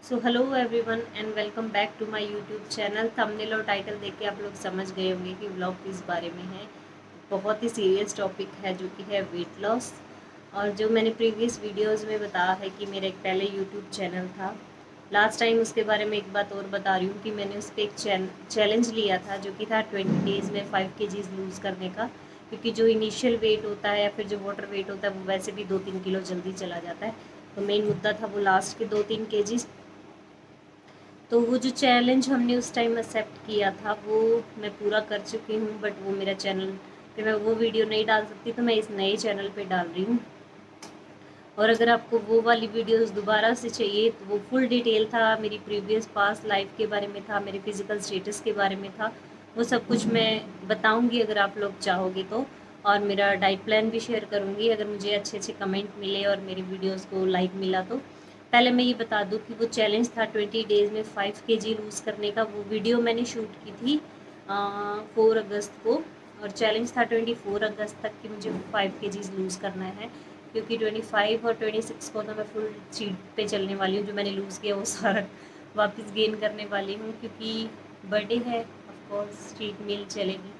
So hello everyone and welcome back to my YouTube channel. Thumbnail और title देख के आप लोग समझ गए होंगे कि व्लॉग किस बारे में है। बहुत ही सीरियस टॉपिक है जो कि है वेट लॉस। और जो मैंने प्रीवियस वीडियोस में बताया है कि मेरा एक पहले यूट्यूब चैनल था। लास्ट टाइम उसके बारे में एक बात और बता रही हूँ कि मैंने उस पर एक चैलेंज लिया था जो कि था 20 डेज़ में 5 kg लूज़ करने का। क्योंकि जो इनिशियल वेट होता है या फिर जो वाटर वेट होता है वो वैसे भी 2-3 किलो जल्दी चला जाता है। तो मेन मुद्दा था वो लास्ट के 2-3 kg। तो वो जो चैलेंज हमने उस टाइम एक्सेप्ट किया था वो मैं पूरा कर चुकी हूँ। बट वो मेरा चैनल पे मैं वो वीडियो नहीं डाल सकती, तो मैं इस नए चैनल पे डाल रही हूँ। और अगर आपको वो वाली वीडियोस दोबारा से चाहिए तो वो फुल डिटेल था, मेरी प्रीवियस पास्ट लाइफ के बारे में था, मेरे फिजिकल स्टेटस के बारे में था। वो सब कुछ मैं बताऊंगी अगर आप लोग चाहोगे तो। और मेरा डाइट प्लान भी शेयर करूंगी अगर मुझे अच्छे अच्छे कमेंट मिले और मेरी वीडियोस को लाइक मिला तो। पहले मैं ये बता दूं कि वो चैलेंज था 20 डेज़ में 5 kg लूज़ करने का। वो वीडियो मैंने शूट की थी 4 अगस्त को। और चैलेंज था 24 अगस्त तक कि मुझे 5 kg लूज़ करना है। क्योंकि 25 और 26 को तो मैं फुल चीट पे चलने वाली हूँ। जो मैंने लूज़ किया वो सारा वापस गेन करने वाली हूँ, क्योंकि बर्थडे है, ऑफ कोर्स चीट मील चलेगी।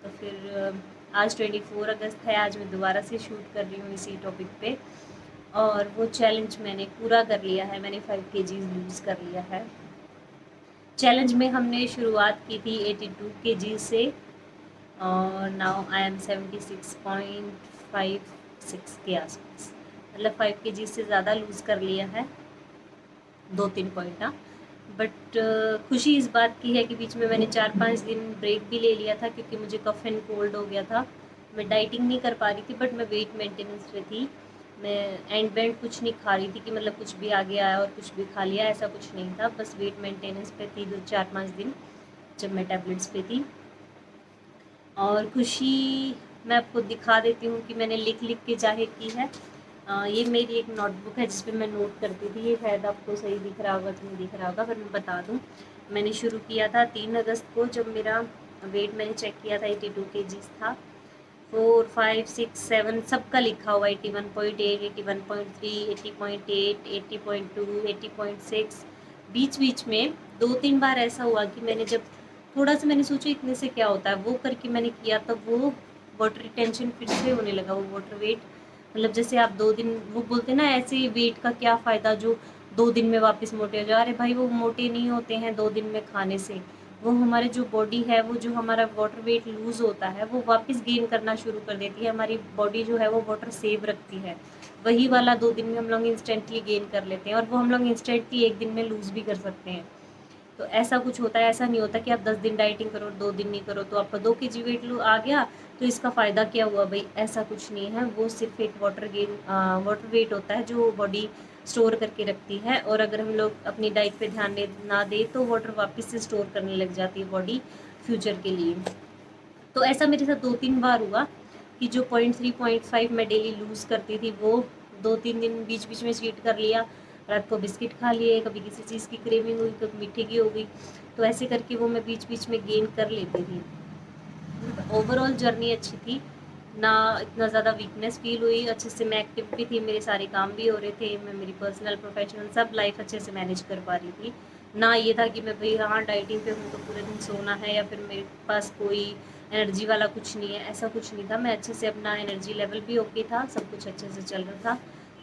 तो फिर आज 24 अगस्त है, आज मैं दोबारा से शूट कर रही हूँ इसी टॉपिक पे। और वो चैलेंज मैंने पूरा कर लिया है, मैंने 5 kg लूज़ कर लिया है। चैलेंज में हमने शुरुआत की थी 82 kg से, और नाउ आई एम 76.56 के आसपास। मतलब 5 kg से ज़्यादा लूज़ कर लिया है, 2-3 पॉइंट ना। बट खुशी इस बात की है कि बीच में मैंने 4-5 दिन ब्रेक भी ले लिया था क्योंकि मुझे कफ एंड कोल्ड हो गया था। मैं डाइटिंग नहीं कर पा रही थी बट मैं वेट मेंटेनेंस पे थी। मैं एंड बैंड कुछ नहीं खा रही थी कि मतलब कुछ भी आगे आया और कुछ भी खा लिया, ऐसा कुछ नहीं था। बस वेट मेंटेनेंस पे थी 4-5 दिन जब मैं टैबलेट्स पे थी। और खुशी मैं आपको दिखा देती हूँ कि मैंने लिख लिख के जाहिर की है। ये मेरी एक नोटबुक है जिस पे मैं नोट करती थी। ये शायद आपको सही दिख रहा होगा कि नहीं दिख रहा होगा, पर मैं बता दूँ। मैंने शुरू किया था 3 अगस्त को, जब मेरा वेट मैंने चेक किया था 82 kg था। 4, 5, 6, 7 सबका लिखा हुआ 81.8, 81.3, 80.8, 80.2, 80.6। बीच बीच में 2-3 बार ऐसा हुआ कि मैंने जब थोड़ा सा मैंने सोचा इतने से क्या होता है, वो करके मैंने किया तब वो वाटर रिटेंशन फिर से होने लगा। वो वाटर वेट मतलब जैसे आप 2 दिन, वो बोलते हैं ना ऐसे वेट का क्या फ़ायदा जो 2 दिन में वापस मोटे हो जाए। अरे भाई वो मोटे नहीं होते हैं 2 दिन में खाने से। वो हमारे जो बॉडी है, वो जो हमारा वाटर वेट लूज़ होता है वो वापस गेन करना शुरू कर देती है। हमारी बॉडी जो है वो वाटर सेव रखती है। वही वाला 2 दिन में हम लोग इंस्टेंटली गेन कर लेते हैं, और वो हम लोग इंस्टेंटली 1 दिन में लूज़ भी कर सकते हैं। तो ऐसा कुछ होता है। ऐसा नहीं होता कि आप 10 दिन डाइटिंग करो 2 दिन नहीं करो तो आपका 2 kg वेट आ गया तो इसका फ़ायदा क्या हुआ भाई, ऐसा कुछ नहीं है। वो सिर्फ एक वाटर वेट होता है जो बॉडी स्टोर करके रखती है। और अगर हम लोग अपनी डाइट पे ध्यान ना दे तो वाटर वापस से स्टोर करने लग जाती है बॉडी फ्यूचर के लिए। तो ऐसा मेरे साथ 2-3 बार हुआ कि जो 0.3 0.5 मैं डेली लूज़ करती थी वो 2-3 दिन बीच बीच में चीट कर लिया। रात को बिस्किट खा लिए, कभी किसी चीज़ की क्रेविंग हुई, कभी मीठे की हो गई। तो ऐसे करके वो मैं बीच बीच में गेन कर लेती थी। ओवरऑल जर्नी अच्छी थी ना, इतना ज़्यादा वीकनेस फील हुई। अच्छे से मैं एक्टिव भी थी, मेरे सारे काम भी हो रहे थे, मैं मेरी पर्सनल प्रोफेशनल सब लाइफ अच्छे से मैनेज कर पा रही थी। ना ये था कि मैं भाई हाँ डाइटिंग पे हूँ तो पूरे दिन सोना है या फिर मेरे पास कोई एनर्जी वाला कुछ नहीं है, ऐसा कुछ नहीं था। मैं अच्छे से अपना एनर्जी लेवल भी ओके था, सब कुछ अच्छे से चल रहा था।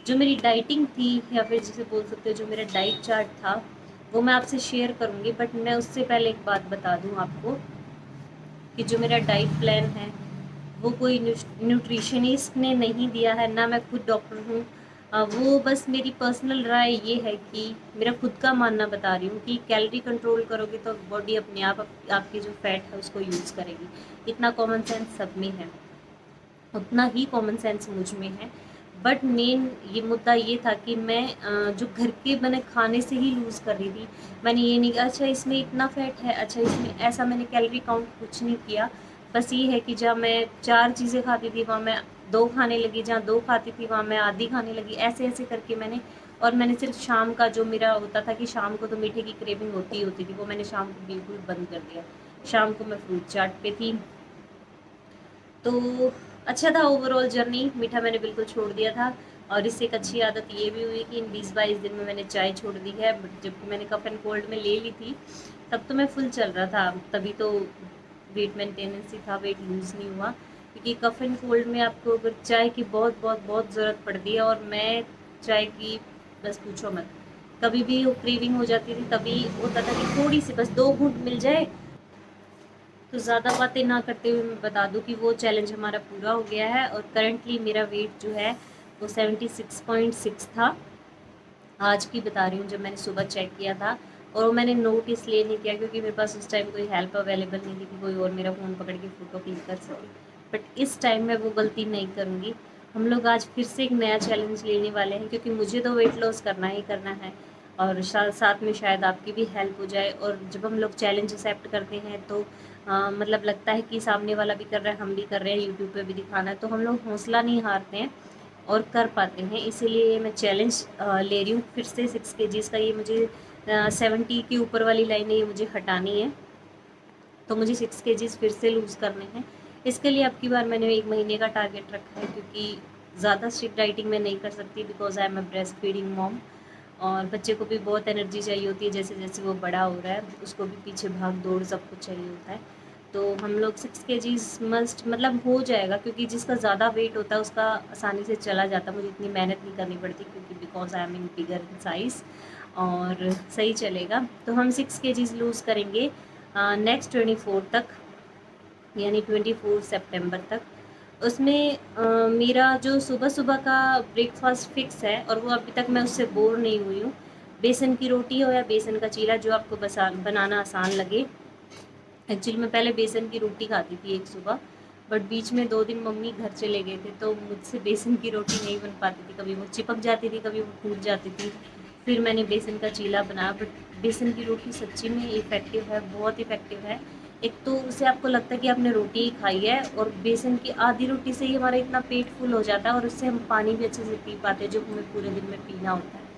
जो मेरी डाइटिंग थी या फिर जिसे बोल सकते हो जो मेरा डाइट चार्ट था वो मैं आपसे शेयर करूँगी। बट मैं उससे पहले एक बात बता दूँ आपको कि जो मेरा डाइट प्लान है वो कोई न्यूट्रिशनिस्ट ने नहीं दिया है, ना मैं खुद डॉक्टर हूँ। वो बस मेरी पर्सनल राय ये है कि मेरा खुद का मानना बता रही हूँ कि कैलोरी कंट्रोल करोगे तो बॉडी अपने आप आपकी जो फैट है उसको यूज़ करेगी। इतना कॉमन सेंस सब में है, उतना ही कॉमन सेंस मुझ में है। बट मेन ये मुद्दा ये था कि मैं जो घर के बने खाने से ही लूज़ कर रही थी। मैंने ये नहीं, अच्छा इसमें इतना फैट है, अच्छा इसमें ऐसा, मैंने कैलोरी काउंट कुछ नहीं किया। बस ये है कि जहाँ मैं 4 चीज़ें खाती थी वहाँ मैं 2 खाने लगी, जहाँ 2 खाती थी वहाँ मैं आधी खाने लगी। ऐसे ऐसे करके मैंने, और मैंने सिर्फ शाम का जो मेरा होता था कि शाम को तो मीठे की क्रेविंग होती ही होती थी, वो मैंने शाम को बिल्कुल बंद कर दिया। शाम को मैं फ्रूट चाट पे थी। तो अच्छा था ओवरऑल जर्नी, मीठा मैंने बिल्कुल छोड़ दिया था। और इससे एक अच्छी आदत ये भी हुई कि इन 20-22 दिन में मैंने चाय छोड़ दी है। बट जबकि मैंने कफ एंड कोल्ड में ले ली थी तब तो मैं फुल चल रहा था, तभी तो वेट मेंटेनेंस ही था, वेट लूज़ नहीं हुआ। क्योंकि कफ एंड कोल्ड में आपको अगर चाय की बहुत बहुत बहुत ज़रूरत पड़ती है, और मैं चाय की बस पूछो मत, कभी भी वो क्रेविंग हो जाती थी तभी होता था कि थोड़ी सी बस 2 घूंट मिल जाए। तो ज़्यादा बातें ना करते हुए मैं बता दूं कि वो चैलेंज हमारा पूरा हो गया है, और करंटली मेरा वेट जो है वो 76.6 था। आज की बता रही हूँ, जब मैंने सुबह चेक किया था। और वो मैंने नोट इसलिए नहीं किया क्योंकि मेरे पास उस टाइम कोई हेल्प अवेलेबल नहीं थी कि कोई और मेरा फ़ोन पकड़ के फ़ोटो क्लिक कर सके। बट इस टाइम मैं वो गलती नहीं करूँगी। हम लोग आज फिर से एक नया चैलेंज लेने वाले हैं, क्योंकि मुझे तो वेट लॉस करना ही करना है, और साथ में शायद आपकी भी हेल्प हो जाए। और जब हम लोग चैलेंज एक्सेप्ट करते हैं तो मतलब लगता है कि सामने वाला भी कर रहा है, हम भी कर रहे हैं, यूट्यूब पे भी दिखाना है, तो हम लोग हौसला नहीं हारते हैं और कर पाते हैं। इसीलिए मैं चैलेंज ले रही हूँ फिर से 6 केजीज़ का। ये मुझे 70 के ऊपर वाली लाइन है, ये मुझे हटानी है। तो मुझे 6 केजीज़ फिर से लूज़ करने हैं। इसके लिए अब की बार मैंने 1 महीने का टारगेट रखा है, क्योंकि ज़्यादा स्ट्रिक्ट डाइटिंग मैं नहीं कर सकती, because I am a breast feeding mom. और बच्चे को भी बहुत एनर्जी चाहिए होती है, जैसे जैसे वो बड़ा हो रहा है उसको भी पीछे भाग दौड़ सब कुछ चाहिए होता है। तो हम लोग 6 केजीज़ मस्ट मतलब हो जाएगा, क्योंकि जिसका ज़्यादा वेट होता है उसका आसानी से चला जाता है। मुझे इतनी मेहनत नहीं करनी पड़ती, क्योंकि because I am in bigger size, और सही चलेगा। तो हम 6 केजीज़ लूज़ करेंगे नेक्स्ट 24 तक, यानी 24 सितंबर तक। उसमें मेरा जो सुबह सुबह का ब्रेकफास्ट फिक्स है, और वो अभी तक मैं उससे बोर नहीं हुई हूँ। बेसन की रोटी हो या बेसन का चीला, जो आपको बनाना आसान लगे। एक्चुअली मैं पहले बेसन की रोटी खाती थी एक सुबह, बट बीच में 2 दिन मम्मी घर चले गए थे, तो मुझसे बेसन की रोटी नहीं बन पाती थी। कभी वो चिपक जाती थी, कभी वो टूट जाती थी। फिर मैंने बेसन का चीला बनाया। बट बेसन की रोटी सच्ची में इफ़ेक्टिव है, बहुत इफ़ेक्टिव है। एक तो उससे आपको लगता है कि आपने रोटी ही खाई है, और बेसन की आधी रोटी से ही हमारा इतना पेट फुल हो जाता है, और उससे हम पानी भी अच्छे से पी पाते हैं, जो हमें पूरे दिन में पीना होता है।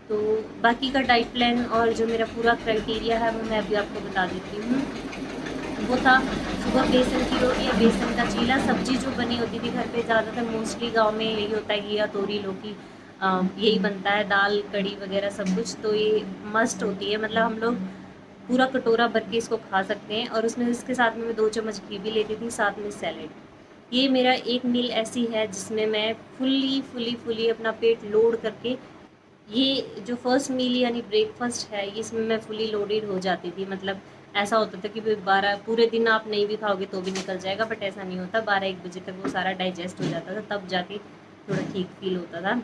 तो बाकी का डाइट प्लान और जो मेरा पूरा क्राइटेरिया है वो मैं अभी आपको बता देती हूँ। वो था सुबह बेसन की रोटी या बेसन का चीला। सब्जी जो बनी होती थी घर पे, ज़्यादातर मोस्टली गांव में यही होता है, घिया, तोरी, लौकी, यही बनता है, दाल कड़ी वगैरह सब कुछ। तो ये मस्ट होती है, मतलब हम लोग पूरा कटोरा भर के इसको खा सकते हैं। और उसमें इसके साथ में मैं 2 चम्मच घी भी लेती थी, साथ में सैलेड। ये मेरा एक मील ऐसी है जिसमें मैं फुल्ली फुल्ली फुल्ली अपना पेट लोड करके, ये जो फर्स्ट मील यानी ब्रेकफास्ट है, इसमें मैं फुली लोडेड हो जाती थी। मतलब ऐसा होता था कि 12 पूरे दिन आप नहीं भी खाओगे तो भी निकल जाएगा, बट ऐसा नहीं होता। 12-1 बजे तक वो सारा डाइजेस्ट हो जाता था, तब जाके थोड़ा ठीक फील होता था।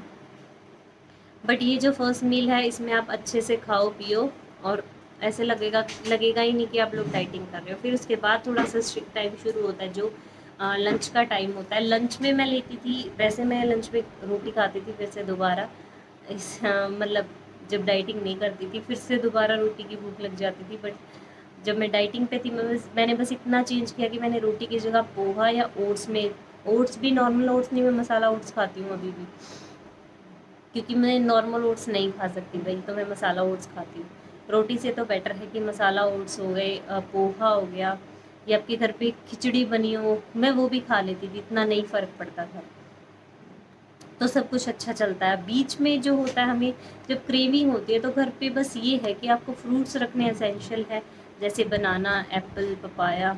बट ये जो फर्स्ट मील है, इसमें आप अच्छे से खाओ पियो, और ऐसे लगेगा ही नहीं कि आप लोग डाइटिंग कर रहे हो। फिर उसके बाद थोड़ा सा स्ट्रिक्ट टाइम शुरू होता है, जो लंच का टाइम होता है। लंच में मैं लेती थी, वैसे मैं लंच में रोटी खाती थी फिर से दोबारा, मतलब जब डाइटिंग नहीं करती थी फिर से दोबारा रोटी की भूख लग जाती थी। बट जब मैं डाइटिंग पे थी, मैंने बस इतना चेंज किया कि मैंने रोटी की जगह पोहा या ओट्स में, ओट्स भी नॉर्मल ओट्स नहीं, मैं मसाला ओट्स खाती हूँ अभी भी, क्योंकि मैं नॉर्मल ओट्स नहीं खा सकती भाई, तो मैं मसाला ओट्स खाती हूँ। रोटी से तो बेटर है कि मसाला ओट्स हो गए, पोहा हो गया, या आपके घर पे खिचड़ी बनी हो, मैं वो भी खा लेती थी, इतना नहीं फ़र्क पड़ता था। तो सब कुछ अच्छा चलता है। बीच में जो होता है, हमें जब क्रेविंग होती है, तो घर पे बस ये है कि आपको फ्रूट्स रखने एसेंशियल है, जैसे बनाना, एप्पल, पपाया।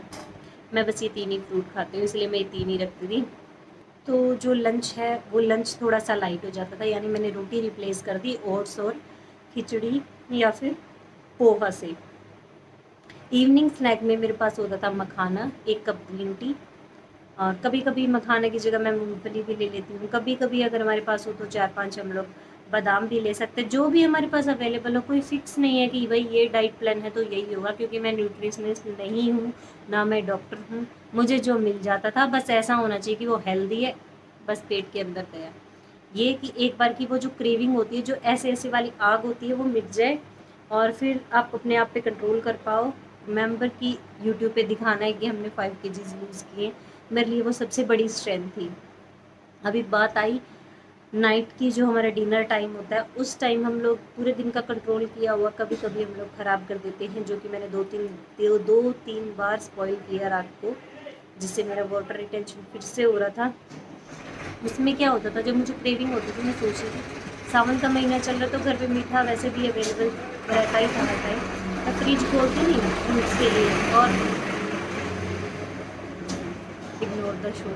मैं बस ये 3 ही फ्रूट खाती हूँ, इसलिए मैं ये 3 ही रखती थी। तो जो लंच है वो लंच थोड़ा सा लाइट हो जाता था, यानी मैंने रोटी रिप्लेस कर दी ओट्स और खिचड़ी या फिर पोहा से। इवनिंग स्नैक में मेरे पास होता था मखाना, 1 कप ग्रीन टी, और कभी कभी मखाने की जगह मैं मूंगफली भी ले लेती हूँ। कभी कभी अगर हमारे पास हो तो 4-5 हम लोग बादाम भी ले सकते हैं, जो भी हमारे पास अवेलेबल हो। कोई फिक्स नहीं है कि भाई ये डाइट प्लान है तो यही होगा, क्योंकि मैं न्यूट्रिशनिस्ट नहीं हूँ, ना मैं डॉक्टर हूँ। मुझे जो मिल जाता था बस ऐसा होना चाहिए कि वो हेल्दी है, बस पेट के अंदर गया। ये कि एक बार की वो जो क्रेविंग होती है, जो ऐसे ऐसे वाली आग होती है, वो मिट जाए, और फिर आप अपने आप पे कंट्रोल कर पाओ। मेंबर की यूट्यूब पे दिखाना है कि हमने 5 केजीज लूज़ किए, मेरे लिए वो सबसे बड़ी स्ट्रेंथ थी। अभी बात आई नाइट की, जो हमारा डिनर टाइम होता है, उस टाइम हम लोग पूरे दिन का कंट्रोल किया हुआ कभी कभी हम लोग ख़राब कर देते हैं, जो कि मैंने 2-3 बार स्पॉइल किया रात को, जिससे मेरा वाटर रिटेंशन फिर से हो रहा था। उसमें क्या होता था, जब मुझे क्रेविंग होती थी मैं सोचती थी सावन का महीना चल रहा तो घर पे मीठा वैसे भी अवेलेबल रहता ही था हर टाइम। मैं फ्रिज खोलती नहीं फ्रूट्स के लिए और इग्नोर द शो।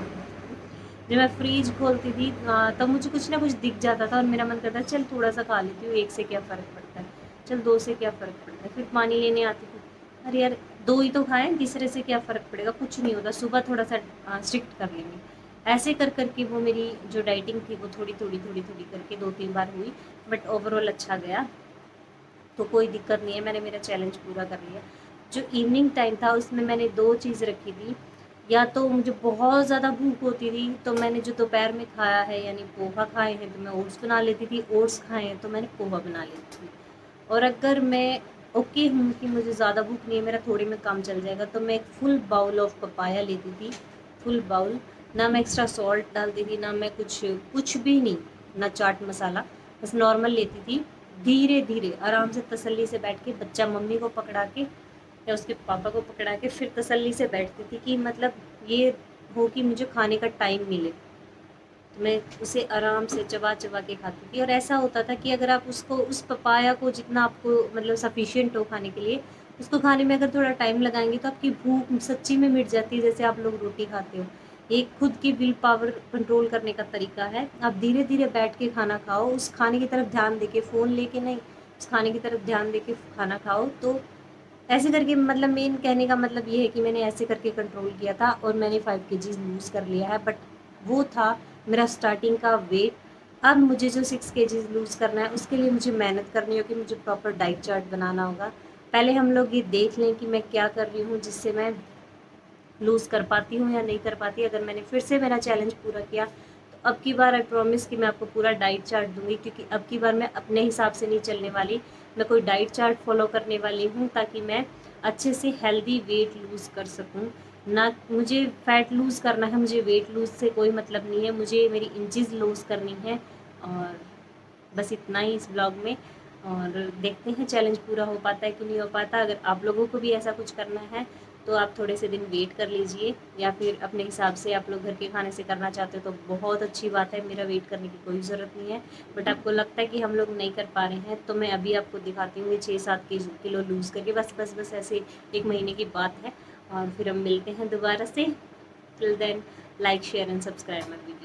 जब मैं फ्रीज खोलती थी तब मुझे कुछ ना कुछ दिख जाता था और मेरा मन करता चल थोड़ा सा खा लेती हूँ, एक से क्या फ़र्क पड़ता है, चल दो से क्या फ़र्क पड़ता है। फिर पानी लेने आती थी, अरे यार दो ही तो खाएं, तीसरे से क्या फ़र्क पड़ेगा, कुछ नहीं होता, सुबह थोड़ा सा स्ट्रिक्ट कर लेंगे। ऐसे कर करके वो मेरी जो डाइटिंग थी वो थोड़ी थोड़ी थोड़ी थोड़ी करके 2-3 बार हुई, बट ओवरऑल अच्छा गया, तो कोई दिक्कत नहीं है, मैंने मेरा चैलेंज पूरा कर लिया। जो इवनिंग टाइम था उसमें मैंने 2 चीज़ रखी थी, या तो मुझे बहुत ज़्यादा भूख होती थी तो मैंने जो दोपहर में खाया है यानी पोहा खाए हैं तो मैं ओट्स बना लेती थी, ओट्स खाए हैं तो मैंने पोहा बना लेती थी। और अगर मैं ओके हूँ कि मुझे ज़्यादा भूख नहीं है, मेरा थोड़े में काम चल जाएगा, तो मैं एक फुल बाउल ऑफ पपाया लेती थी, फुल बाउल, ना मैं एक्स्ट्रा सॉल्ट डालती थी, ना मैं कुछ कुछ भी नहीं, ना चाट मसाला, बस नॉर्मल लेती थी। धीरे धीरे आराम से तसल्ली से बैठ के, बच्चा मम्मी को पकड़ा के या उसके पापा को पकड़ा के फिर तसल्ली से बैठती थी कि मतलब ये हो कि मुझे खाने का टाइम मिले, तो मैं उसे आराम से चबा चबा के खाती थी। और ऐसा होता था कि अगर आप उसको उस पपाया को जितना आपको मतलब सफिशिएंट हो खाने के लिए, उसको खाने में अगर थोड़ा टाइम लगाएंगे तो आपकी भूख सच्ची में मिट जाती है, जैसे आप लोग रोटी खाते हो। ये खुद की विल पावर कंट्रोल करने का तरीका है। आप धीरे धीरे बैठ के खाना खाओ, उस खाने की तरफ ध्यान देके, फ़ोन लेके नहीं, उस खाने की तरफ ध्यान देके खाना खाओ। तो ऐसे करके मतलब मेन कहने का मतलब ये है कि मैंने ऐसे करके कंट्रोल किया था और मैंने 5 केजीज़ लूज़ कर लिया है, बट वो था मेरा स्टार्टिंग का वेट। अब मुझे जो 6 केजीज़ लूज़ करना है उसके लिए मुझे मेहनत करनी होगी, मुझे प्रॉपर डाइट चार्ट बनाना होगा। पहले हम लोग ये देख लें कि मैं क्या कर रही हूँ जिससे मैं लूज़ कर पाती हूँ या नहीं कर पाती। अगर मैंने फिर से मेरा चैलेंज पूरा किया तो अब की बार आई प्रॉमिस कि मैं आपको पूरा डाइट चार्ट दूँगी, क्योंकि अब की बार मैं अपने हिसाब से नहीं चलने वाली, मैं कोई डाइट चार्ट फॉलो करने वाली हूँ ताकि मैं अच्छे से हेल्दी वेट लूज़ कर सकूँ। ना मुझे फैट लूज़ करना है, मुझे वेट लूज़ से कोई मतलब नहीं है, मुझे मेरी इंचेस लूज़ करनी है। और बस इतना ही इस ब्लॉग में, और देखते हैं चैलेंज पूरा हो पाता है कि नहीं हो पाता। अगर आप लोगों को भी ऐसा कुछ करना है तो आप थोड़े से दिन वेट कर लीजिए, या फिर अपने हिसाब से आप लोग घर के खाने से करना चाहते हो तो बहुत अच्छी बात है, मेरा वेट करने की कोई ज़रूरत नहीं है। बट आपको लगता है कि हम लोग नहीं कर पा रहे हैं तो मैं अभी आपको दिखाती हूँ 6-7 किलो लूज़ करके, बस ऐसे 1 महीने की बात है। और फिर हम मिलते हैं दोबारा से। Till then like share and subscribe my video.